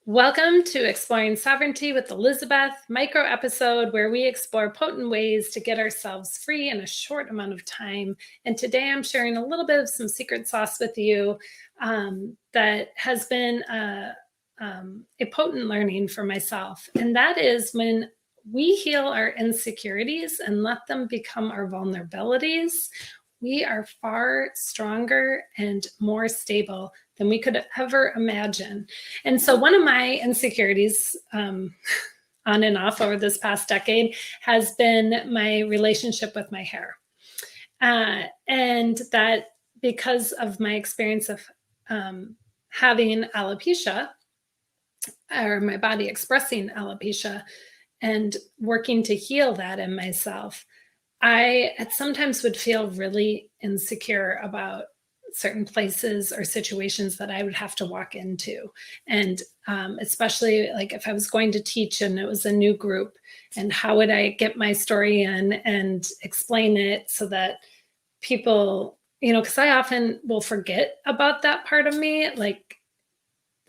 Welcome to Exploring Sovereignty with Elizabeth, micro episode where we explore potent ways to get ourselves free in a short amount of time. And today I'm sharing a little bit of some secret sauce with you that has been a potent learning for myself. And that is when we heal our insecurities and let them become our vulnerabilities, we are far stronger and more stable than we could ever imagine. And so, one of my insecurities, on and off over this past decade, has been my relationship with my hair. And that because of my experience of having alopecia, or my body expressing alopecia, and working to heal that in myself, I at sometimes would feel really insecure about certain places or situations that I would have to walk into. And especially like if I was going to teach and it was a new group, and how would I get my story in and explain it so that people, because I often will forget about that part of me, like,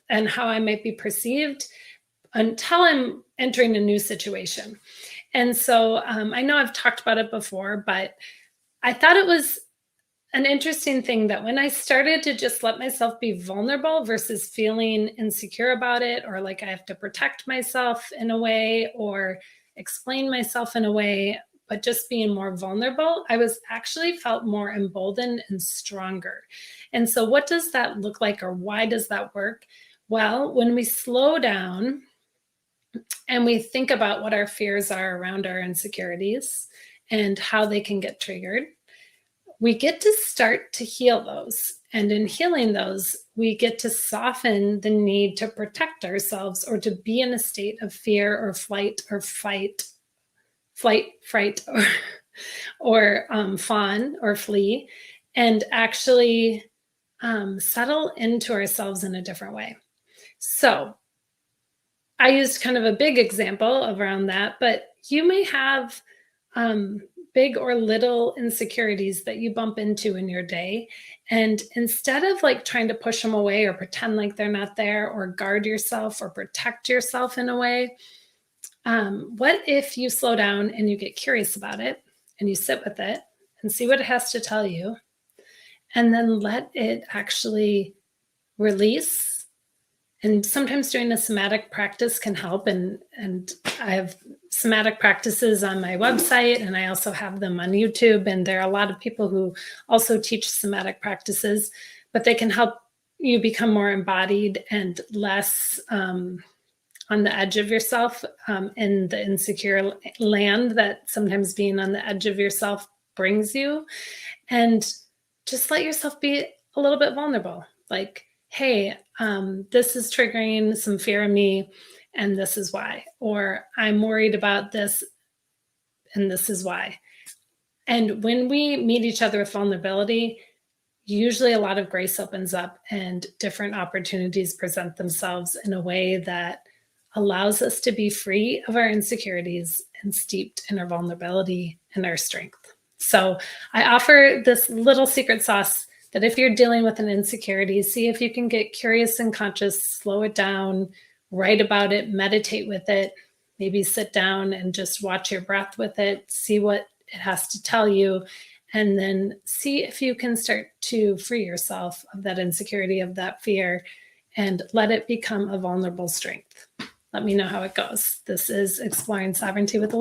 and how I might be perceived until I'm entering a new situation. And so I know I've talked about it before, but I thought it was an interesting thing that when I started to just let myself be vulnerable versus feeling insecure about it, or like I have to protect myself in a way or explain myself in a way, but just being more vulnerable, I was actually felt more emboldened and stronger. And so, what does that look like, or why does that work? Well, when we slow down and we think about what our fears are around our insecurities and how they can get triggered, we get to start to heal those. And in healing those, we get to soften the need to protect ourselves or to be in a state of fear or flight or fight, fright, or fawn or flee, and actually settle into ourselves in a different way. So I used kind of a big example around that, but you may have big or little insecurities that you bump into in your day. And instead of like trying to push them away or pretend like they're not there or guard yourself or protect yourself in a way, what if you slow down and you get curious about it and you sit with it and see what it has to tell you, and then let it actually release. And sometimes doing a somatic practice can help. And I have somatic practices on my website, and I also have them on YouTube. And there are a lot of people who also teach somatic practices, but they can help you become more embodied and less on the edge of yourself, in the insecure land that sometimes being on the edge of yourself brings you. And just let yourself be a little bit vulnerable. Like, hey, this is triggering some fear in me, and this is why. Or I'm worried about this, and this is why. And when we meet each other with vulnerability, usually a lot of grace opens up and different opportunities present themselves in a way that allows us to be free of our insecurities and steeped in our vulnerability and our strength. So I offer this little secret sauce that if you're dealing with an insecurity, see if you can get curious and conscious, slow it down, write about it, meditate with it, maybe sit down and just watch your breath with it, see what it has to tell you, and then see if you can start to free yourself of that insecurity, of that fear, and let it become a vulnerable strength. Let me know how it goes. This is Exploring Sovereignty with